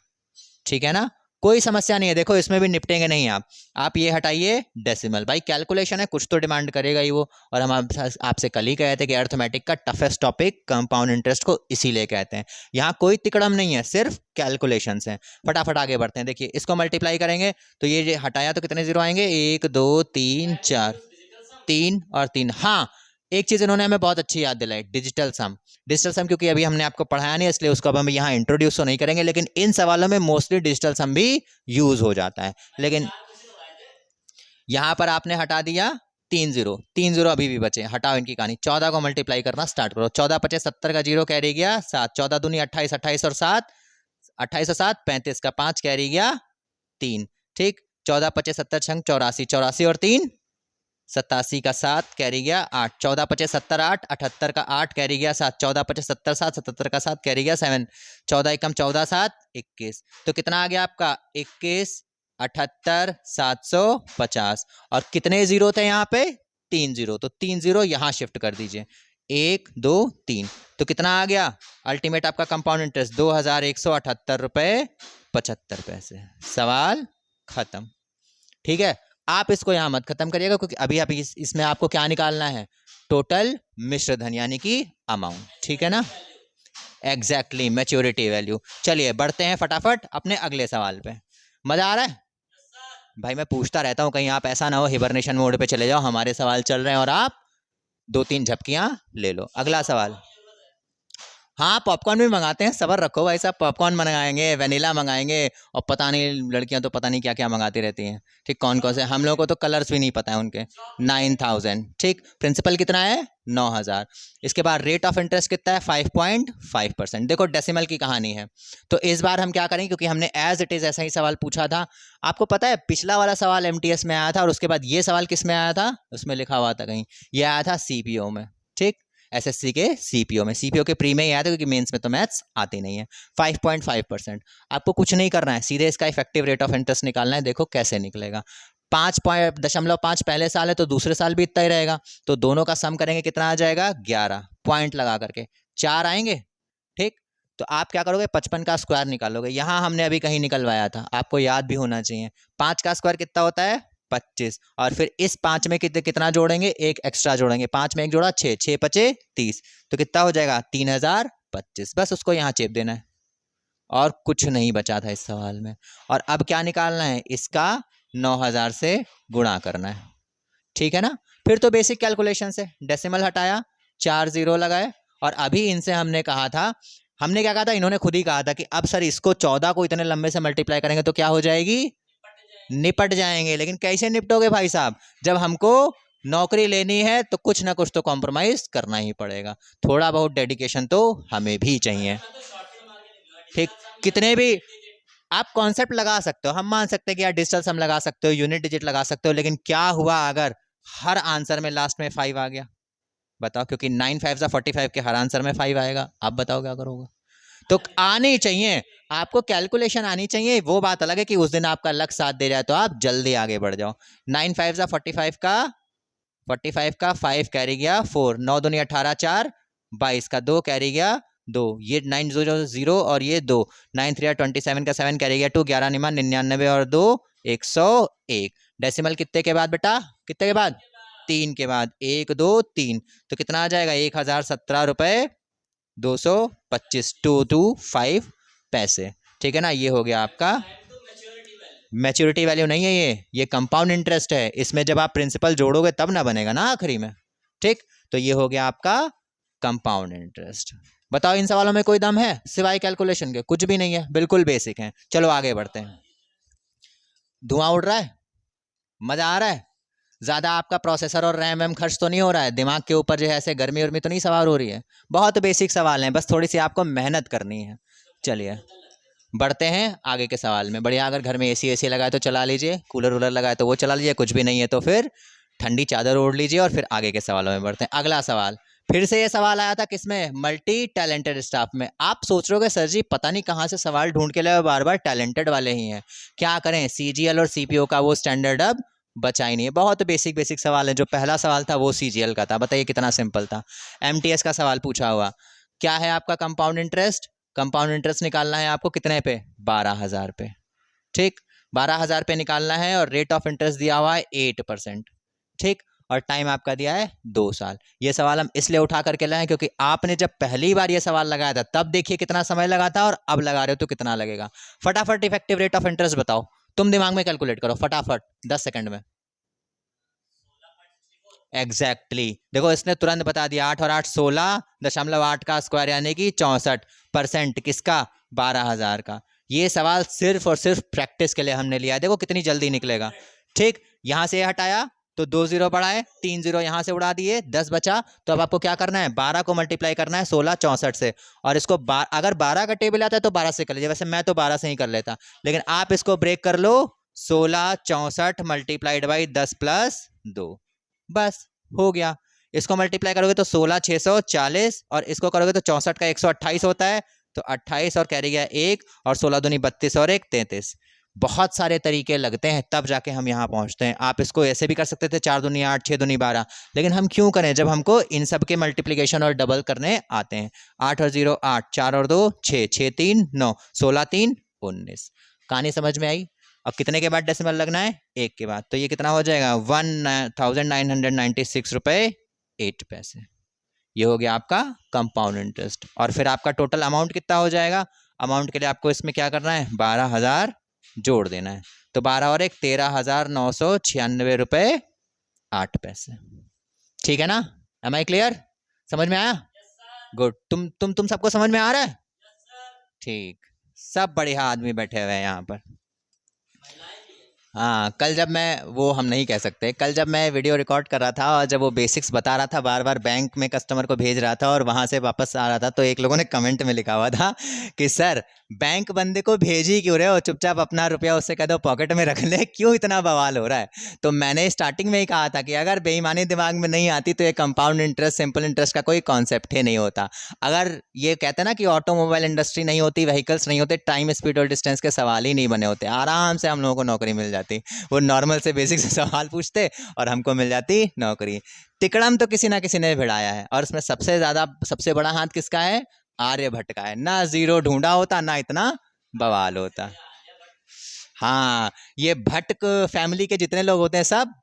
ठीक है ना। कोई समस्या नहीं है, देखो इसमें भी निपटेंगे नहीं आप ये हटाइए डेसिमल, भाई कैलकुलेशन है कुछ तो डिमांड करेगा ही वो। और हम आपसे कल ही कहे थे कि अर्थमेटिक का टफेस्ट टॉपिक कंपाउंड इंटरेस्ट को इसीलिए कहते हैं। यहाँ कोई तिकड़म नहीं है, सिर्फ कैलकुलेशंस हैं। फटाफट आगे बढ़ते हैं। देखिए इसको मल्टीप्लाई करेंगे तो ये हटाया तो कितने जीरो आएंगे 1 2 3 4, 3 और 3, हाँ एक चीज इन्होंने हमें बहुत अच्छी याद दिलाई, डिजिटल सम। डिजिटल सम क्योंकि अभी हमने आपको पढ़ाया नहीं, इसलिए उसको अब हम यहाँ इंट्रोड्यूस तो नहीं करेंगे, लेकिन इन सवालों में मोस्टली डिजिटल सम भी यूज हो जाता है। लेकिन यहां पर आपने हटा दिया 3 जीरो, 3 जीरो अभी भी बचे, हटाओ इनकी कहानी। 14 को मल्टीप्लाई करना स्टार्ट करो। 14 पचे 70 का जीरो कैरी गया 7, 14 दूनी 28, 28 और 7, 28 और 7 35 का 5 कैरी गया 3। ठीक, 14 पचे 70 छंग 84, 84 और 3 87 का 7 कैरी गया 8, 14 पचे 70 8, 78 का 8 कैरी गया 7, 14 पचे 70 7, 77 का 7 कैरी गया 7, 14 एकम 14 7 21। तो कितना आ गया आपका 21, 78, 750। और कितने जीरो थे यहाँ पे 3 जीरो, तो 3 जीरो यहाँ शिफ्ट कर दीजिए, 1 2 3। तो कितना आ गया अल्टीमेट आपका कंपाउंड इंटरेस्ट 2178 रुपए 75 पैसे। सवाल खत्म। ठीक है, आप इसको यहां मत खत्म करिएगा क्योंकि अभी आप इसमें आपको क्या निकालना है, टोटल मिश्र धन यानी कि अमाउंट। ठीक है ना, एग्जैक्टली मैच्योरिटी वैल्यू। चलिए बढ़ते हैं फटाफट अपने अगले सवाल पे। मजा आ रहा है भाई, मैं पूछता रहता हूं, कहीं आप ऐसा ना हो हिबरनेशन मोड पे चले जाओ, हमारे सवाल चल रहे हैं और आप 2-3 झपकियां ले लो। अगला सवाल, हाँ पॉपकॉर्न भी मंगाते हैं, सबर रखो भाई साहब, पॉपकॉर्न मंगाएंगे, वेनिला मंगाएंगे, और पता नहीं लड़कियां तो पता नहीं क्या क्या मंगाती रहती हैं। ठीक, कौन कौन से, हम लोगों को तो कलर्स भी नहीं पता है उनके। 9000। ठीक, प्रिंसिपल कितना है 9000। इसके बाद रेट ऑफ इंटरेस्ट कितना है 5.5%। देखो डेसिमल की कहानी है, तो इस बार हम क्या करेंगे, क्योंकि हमने एज इट इज ऐसा ही सवाल पूछा था। आपको पता है पिछला वाला सवाल एमटीएस में आया था और उसके बाद ये सवाल किस में आया था, उसमें लिखा हुआ था कहीं, ये आया था सीपीओ में। ठीक, एसएससी के सीपीओ में, सीपीओ के प्री में ही आया था क्योंकि मेंस में तो मैथ्स आती नहीं है। 5.5%। आपको कुछ नहीं करना है, सीधे इसका इफेक्टिव रेट ऑफ इंटरेस्ट निकालना है। देखो कैसे निकलेगा, 5.5 पहले साल है तो दूसरे साल भी इतना ही रहेगा, तो दोनों का सम करेंगे कितना आ जाएगा 11 पॉइंट लगा करके 4 आएंगे। ठीक, तो आप क्या करोगे 55 का स्क्वायर निकालोगे, यहां हमने अभी कहीं निकलवाया था, आपको याद भी होना चाहिए। 5 का स्क्वायर कितना होता है 25, और फिर इस 5 में कितना जोड़ेंगे, एक एक्स्ट्रा जोड़ेंगे, 5 में एक जोड़ा 6, 6 पचे 30, तो कितना हो जाएगा 3025। बस उसको यहाँ चेप देना है और कुछ नहीं बचा था इस सवाल में। और अब क्या निकालना है, इसका 9000 से गुणा करना है। ठीक है ना, फिर तो बेसिक कैलकुलेशन से डेसिमल हटाया, 4 जीरो लगाए, और अभी इनसे हमने कहा था, हमने क्या कहा था, इन्होंने खुद ही कहा था कि अब सर इसको 14 को इतने लंबे से मल्टीप्लाई करेंगे तो क्या हो जाएगी, निपट जाएंगे। लेकिन कैसे निपटोगे भाई साहब, जब हमको नौकरी लेनी है तो कुछ ना कुछ तो कॉम्प्रोमाइज करना ही पड़ेगा, थोड़ा बहुत डेडिकेशन तो हमें भी चाहिए। ठीक, कितने भी आप कॉन्सेप्ट लगा सकते हो, हम मान सकते हैं कि यार डिजिटल सम लगा सकते हो, यूनिट डिजिट लगा सकते हो, लेकिन क्या हुआ अगर हर आंसर में लास्ट में 5 आ गया, बताओ, क्योंकि 9 5 45 के हर आंसर में 5 आएगा, आप बताओ क्या करोगे। तो आनी चाहिए आपको, कैलकुलेशन आनी चाहिए। वो बात अलग है कि उस दिन आपका लक साथ दे जाए तो आप जल्दी आगे बढ़ जाओ। 9 5 45 का 5 कैरी गया 4, 9 दूनी 18 4 22 का 2 कैरी गया 2, ये 9 0 और ये 2, 9 3 27 का 7 कैरी गया 2, 11 निमा 99 और 2 101। डेसिमल कितने के बाद बेटा, कितने के बाद 3 के बाद, 1 2 3, तो कितना आ जाएगा 1017 रुपए 225 225 पैसे। ठीक है ना, ये हो गया आपका मैच्योरिटी वैल्यू नहीं है, ये कंपाउंड इंटरेस्ट है, इसमें जब आप प्रिंसिपल जोड़ोगे तब ना बनेगा ना आखिरी में। ठीक, तो ये हो गया आपका कंपाउंड इंटरेस्ट। बताओ इन सवालों में कोई दम है सिवाय कैलकुलेशन के, कुछ भी नहीं है, बिल्कुल बेसिक है। चलो आगे बढ़ते हैं। धुआं उड़ रहा है, मजा आ रहा है, ज्यादा आपका प्रोसेसर और रैम वैम खर्च तो नहीं हो रहा है, दिमाग के ऊपर जो है ऐसे गर्मी उर्मी तो नहीं सवार हो रही है, बहुत बेसिक सवाल हैं, बस थोड़ी सी आपको मेहनत करनी है। चलिए बढ़ते हैं आगे के सवाल में। बढ़िया, अगर घर में एसी लगाए तो चला लीजिए, कूलर वूलर लगाए तो वो चला लीजिए, कुछ भी नहीं है तो फिर ठंडी चादर ओढ़ लीजिए, और फिर आगे के सवालों में बढ़ते हैं। अगला सवाल, फिर से ये सवाल आया था किसमें, मल्टी टैलेंटेड स्टाफ में। आप सोच रहे हो सर जी पता नहीं कहाँ से सवाल ढूंढ के लाए, बार बार टैलेंटेड वाले ही हैं, क्या करें, सीजीएल और सीपीओ का वो स्टैंडर्ड अब बचा ही नहीं है। बहुत बेसिक सवाल है, जो पहला सवाल था वो सीजीएल का था, बताइए कितना सिंपल था। एमटीएस का सवाल पूछा हुआ, क्या है आपका कंपाउंड इंटरेस्ट, कंपाउंड इंटरेस्ट निकालना है आपको कितने पे, 12000 पे। ठीक, 12000 पे निकालना है, और रेट ऑफ इंटरेस्ट दिया हुआ है 8%। ठीक, और टाइम आपका दिया है 2 साल। ये सवाल हम इसलिए उठा करके लाए क्योंकि आपने जब पहली बार ये सवाल लगाया था तब देखिए कितना समय लगा था, और अब लगा रहे हो तो कितना लगेगा। फटाफट इफेक्टिव रेट ऑफ इंटरेस्ट बताओ, तुम दिमाग में कैलकुलेट करो फटाफट 10 सेकंड में। एग्जैक्टली देखो इसने तुरंत बता दिया, 8 और 8 16.8 का स्क्वायर यानी कि 64%। किसका? 12,000 का। ये सवाल सिर्फ और सिर्फ प्रैक्टिस के लिए हमने लिया है, देखो कितनी जल्दी निकलेगा। ठीक, यहां से हटाया तो 2 जीरो बढ़ाए, 3 जीरो यहां से उड़ा दिए, 10 बचा। तो अब आपको क्या करना है, 12 को मल्टीप्लाई करना है 16 64 से, और इसको अगर 12 का टेबल आता है तो 12 से कर लीजिए, वैसे मैं तो 12 से ही कर लेता, लेकिन आप इसको ब्रेक कर लो, 16 64 मल्टीप्लाइड बाई 10 प्लस 2, बस हो गया। इसको मल्टीप्लाई करोगे तो 16 640, और इसको करोगे तो 64 का 128 होता है, तो 28 और कैरी गया 1, और 16 दूनी 32 और 1 33। बहुत सारे तरीके लगते हैं तब जाके हम यहाँ पहुँचते हैं। आप इसको ऐसे भी कर सकते थे, 4 दूनी 8 6 दूनी 12, लेकिन हम क्यों करें जब हमको इन सब के मल्टीप्लिकेशन और डबल करने आते हैं। 8 और 0 8, 4 और 2 6, 6 3 9, 16 3 19। कहानी समझ में आई? अब कितने के बाद डेसिमल लगना है? 1 के बाद। तो ये कितना हो जाएगा? 1996 रुपये 8 पैसे। ये हो गया आपका कंपाउंड इंटरेस्ट। और फिर आपका टोटल अमाउंट कितना हो जाएगा? अमाउंट के लिए आपको इसमें क्या करना है, 12,000 जोड़ देना है। तो 12 और 1 13,996 रुपये 8 पैसे। ठीक है ना? Am I clear? समझ में आया? गुड। तुम सबको समझ में आ रहा है? ठीक, सब बढ़िया आदमी बैठे हुए हैं यहाँ पर। हाँ, कल जब मैं, वो हम नहीं कह सकते, कल जब मैं वीडियो रिकॉर्ड कर रहा था और जब वो बेसिक्स बता रहा था, बार बार बैंक में कस्टमर को भेज रहा था और वहाँ से वापस आ रहा था, तो एक लोगों ने कमेंट में लिखा हुआ था कि सर बैंक बंदे को भेज ही क्यों रहे हो, चुपचाप अपना रुपया उससे कह दो पॉकेट में रख ले, क्यों इतना बवाल हो रहा है। तो मैंने स्टार्टिंग में ही कहा था कि अगर बेईमानी दिमाग में नहीं आती तो ये कंपाउंड इंटरेस्ट, सिंपल इंटरेस्ट का कोई कॉन्सेप्ट ही नहीं होता। अगर ये कहते हैं ना कि ऑटोमोबाइल इंडस्ट्री नहीं होती, व्हीकल्स नहीं होते, टाइम स्पीड और डिस्टेंस के सवाल ही नहीं बने होते, आराम से हम लोगों को नौकरी मिल जाती। वो नॉर्मल से बेसिक से सवाल पूछते और हमको मिल जाती नौकरी। तिकड़म तो किसी ना किसी ने भिड़ाया है, और उसमें सबसे बड़ा हाथ किसका है? आर्यभट्ट का है। ना जीरो ढूंढा होता, ना इतना बवाल होता। हाँ, ये भट्ट फैमिली के जितने लोग होते हैं सब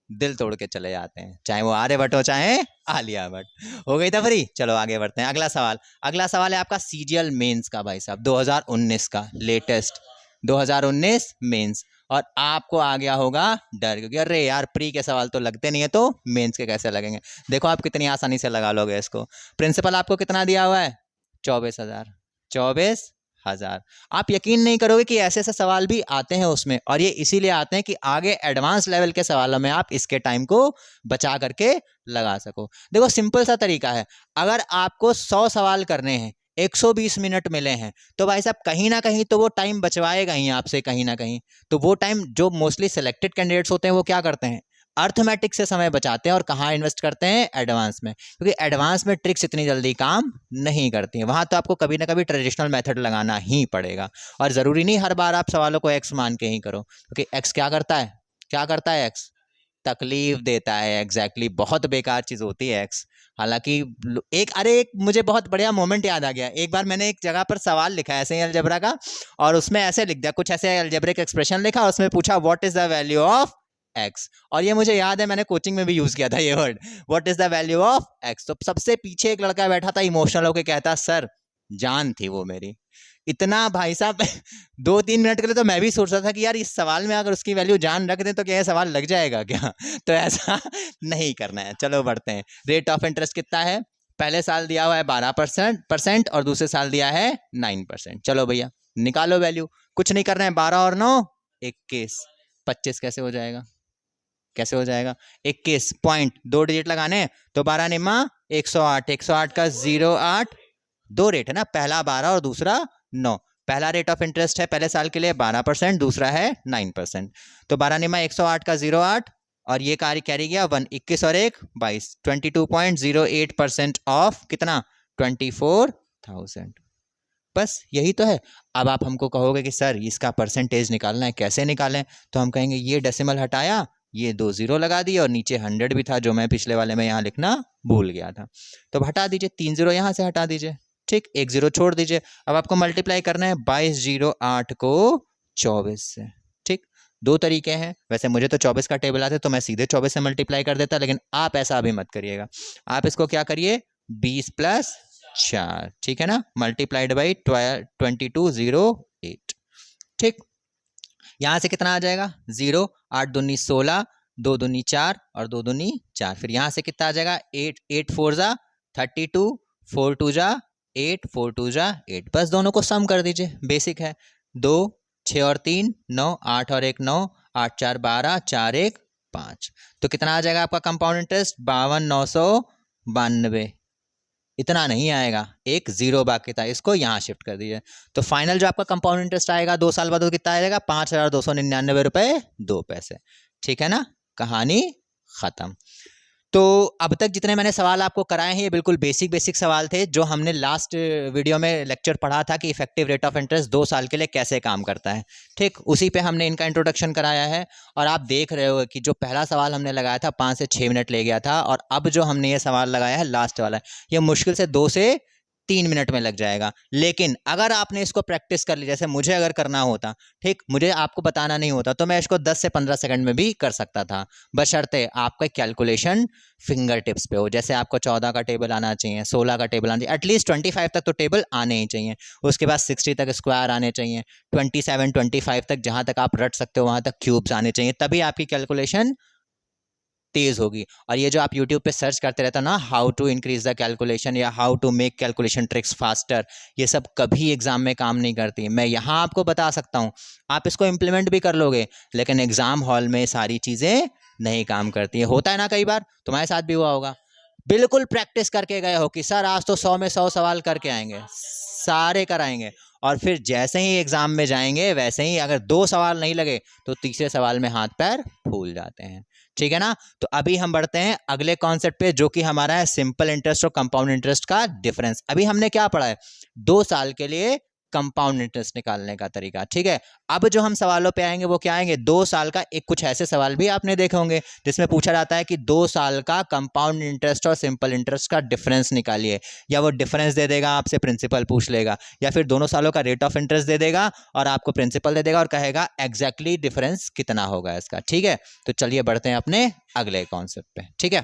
दिल तोड़ के चले जाते हैं, चाहे वो आर्यभट्ट हो चाहे आलिया भट्ट। हो गई था फ्री? चलो आगे बढ़ते हैं। अगला सवाल है आपका सीजीएल मेंस का, भाई साहब 2019 का लेटेस्ट 2019 मेंस। और आपको आ गया होगा डर, क्योंकि अरे यार प्री के सवाल तो लगते नहीं है, तो मेंस के कैसे लगेंगे। देखो आप कितनी आसानी से लगा लोगे इसको। प्रिंसिपल आपको कितना दिया हुआ है? 24,000। 24,000। आप यकीन नहीं करोगे कि ऐसे ऐसे सवाल भी आते हैं उसमें, और ये इसीलिए आते हैं कि आगे एडवांस लेवल के सवालों में आप इसके टाइम को बचा करके लगा सको। देखो सिंपल सा तरीका है, अगर आपको 100 सवाल करने हैं, 120 मिनट मिले हैं, तो भाई साहब कहीं ना कहीं तो वो टाइम बचवाएगा ही आपसे, कहीं ना कहीं। तो वो टाइम जो मोस्टली सिलेक्टेड कैंडिडेट्स होते हैं वो क्या करते हैं, अर्थमेटिक से समय बचाते हैं, और कहाँ इन्वेस्ट करते हैं? एडवांस में, क्योंकि एडवांस में ट्रिक्स इतनी जल्दी काम नहीं करती हैं। वहाँ तो आपको कभी ना कभी ट्रेडिशनल मेथड लगाना ही पड़ेगा, और ज़रूरी नहीं हर बार आप सवालों को एक्स मान के ही करो, क्योंकि एक्स क्या करता है? क्या करता है एक्स? तकलीफ देता है। एग्जैक्टली, बहुत बेकार चीज़ होती है एक्स। हालांकि एक मुझे बहुत बढ़िया मोमेंट याद आ गया। एक बार मैंने एक जगह पर सवाल लिखा ऐसे ही अलजेब्रा का, और उसमें ऐसे लिख दिया, कुछ ऐसे अलजेब्रिक एक्सप्रेशन लिखा, और उसमें पूछा what is the value of x. और ये मुझे याद है मैंने कोचिंग में भी यूज किया था ये word, what is the value of x. तो सबसे पीछे एक लड़का बैठा था, इमोशनल होकर कहता, सर जान थी वो मेरी। इतना भाई साहब 2-3 मिनट के लिए तो मैं भी सोच रहा था कि यार इस सवाल में अगर उसकी वैल्यू जान रख दें तो क्या ये सवाल लग जाएगा क्या? तो ऐसा नहीं करना है। चलो बढ़ते हैं। रेट ऑफ इंटरेस्ट कितना है? पहले साल दिया हुआ है 12% और दूसरे साल दिया है 9%। चलो भैया निकालो वैल्यू, कुछ नहीं करना है। 12 और 9 21, 25 कैसे हो जाएगा? 21 पॉइंट 2 डिजिट लगाने, तो 12 निम्मा 108, 108 का 08, 2 रेट है ना, पहला 12 और दूसरा 9। पहला रेट ऑफ इंटरेस्ट है पहले साल के लिए 12%, दूसरा है 9%। तो 12 निम्मा 108 का 08, और ये कार्य कैरी गया 1, 21 और 1 22, 22.08% ऑफ कितना? 24,000। बस यही तो है। अब आप हमको कहोगे कि सर इसका परसेंटेज निकालना है, कैसे निकालें? तो हम कहेंगे ये डेसिमल हटाया, ये 2 जीरो लगा दिए, और नीचे 100 भी था जो मैं पिछले वाले में यहाँ लिखना भूल गया था, तो हटा दीजिए। 3 जीरो यहाँ से हटा दीजिए, ठीक, 1 जीरो छोड़ दीजिए। अब आपको मल्टीप्लाई करना है 2208 को 24 से, ठीक। 2 तरीके हैं, वैसे मुझे तो 24 का टेबल आता तो मैं सीधे 24 से मल्टीप्लाई कर देता, लेकिन आप ऐसा अभी मत करिएगा। आप इसको क्या करिए, 20 + 4, ठीक है ना, मल्टीप्लाइड बाई 2208, ठीक। यहां से कितना आ जाएगा? 0, 8 दूनी 16, 2 दूनी 4 और 2 दूनी 4। फिर यहाँ से कितना आ जाएगा 8, 8 4 जा 32, 4 2 जा 8, 4 2 जा 8। बस दोनों को सम कर दीजिए, बेसिक है। 2 6 और 3 9, 8 और 1 9, 8 4 12, 4 1 5। तो कितना आ जाएगा आपका कंपाउंड इंटरेस्ट 52,992। इतना नहीं आएगा, एक जीरो बाकी था, इसको यहाँ शिफ्ट कर दीजिए। तो फाइनल जो आपका कंपाउंड इंटरेस्ट आएगा 2 साल बाद वो कितना आएगा 5,299 रुपये 2 पैसे। ठीक है ना, कहानी खत्म। तो अब तक जितने मैंने सवाल आपको कराए हैं ये बिल्कुल बेसिक सवाल थे, जो हमने लास्ट वीडियो में लेक्चर पढ़ा था कि इफेक्टिव रेट ऑफ इंटरेस्ट 2 साल के लिए कैसे काम करता है। ठीक, उसी पे हमने इनका इंट्रोडक्शन कराया है। और आप देख रहे हो कि जो पहला सवाल हमने लगाया था 5 से 6 मिनट ले गया था, और अब जो हमने ये सवाल लगाया है लास्ट वाला, ये मुश्किल से 2 से 3 मिनट में लग जाएगा। लेकिन अगर आपने इसको प्रैक्टिस कर ली, जैसे मुझे अगर करना होता, ठीक, मुझे आपको बताना नहीं होता, तो मैं इसको 10 से 15 सेकंड में भी कर सकता था, बशर्ते आपका कैलकुलेशन फिंगर टिप्स पे हो। जैसे आपको 14 का टेबल आना चाहिए, 16 का टेबल आना चाहिए, एटलीस्ट 25 तक तो टेबल आने ही चाहिए। उसके बाद 60 तक स्क्वायर आने चाहिए, 27 25 तक जहाँ तक आप रट सकते हो वहाँ तक क्यूब्स आने चाहिए, तभी आपकी कैलकुलेशन तेज होगी। और ये जो आप YouTube पे सर्च करते रहते हो ना, how to increase the calculation या how to make calculation tricks faster, ये सब कभी एग्जाम में काम नहीं करती। मैं यहाँ आपको बता सकता हूँ, आप इसको इम्प्लीमेंट भी कर लोगे, लेकिन एग्जाम हॉल में सारी चीज़ें नहीं काम करती है। होता है ना, कई बार तुम्हारे साथ भी हुआ होगा, बिल्कुल प्रैक्टिस करके गए हो कि सर आज तो 100 में 100 सवाल करके आएंगे, सारे कराएंगे, और फिर जैसे ही एग्जाम में जाएंगे वैसे ही अगर 2 सवाल नहीं लगे तो तीसरे सवाल में हाथ पैर फूल जाते हैं। ठीक है ना, तो अभी हम बढ़ते हैं अगले कॉन्सेप्ट पे, जो कि हमारा है सिंपल इंटरेस्ट और कंपाउंड इंटरेस्ट का डिफरेंस। अभी हमने क्या पढ़ा है, 2 साल के लिए कंपाउंड इंटरेस्ट निकालने का तरीका। ठीक है, अब जो हम सवालों पे आएंगे वो क्या आएंगे, 2 साल का एक कुछ ऐसे सवाल भी आपने देखे होंगे जिसमें पूछा जाता है कि 2 साल का कंपाउंड इंटरेस्ट और सिंपल इंटरेस्ट का डिफरेंस निकालिए। या वो डिफरेंस दे देगा, आपसे प्रिंसिपल पूछ लेगा, या फिर दोनों सालों का रेट ऑफ इंटरेस्ट दे देगा और आपको प्रिंसिपल दे देगा और कहेगा एग्जैक्टली डिफरेंस कितना होगा इसका। ठीक है, तो चलिए बढ़ते हैं अपने अगले कॉन्सेप्ट पे। ठीक है,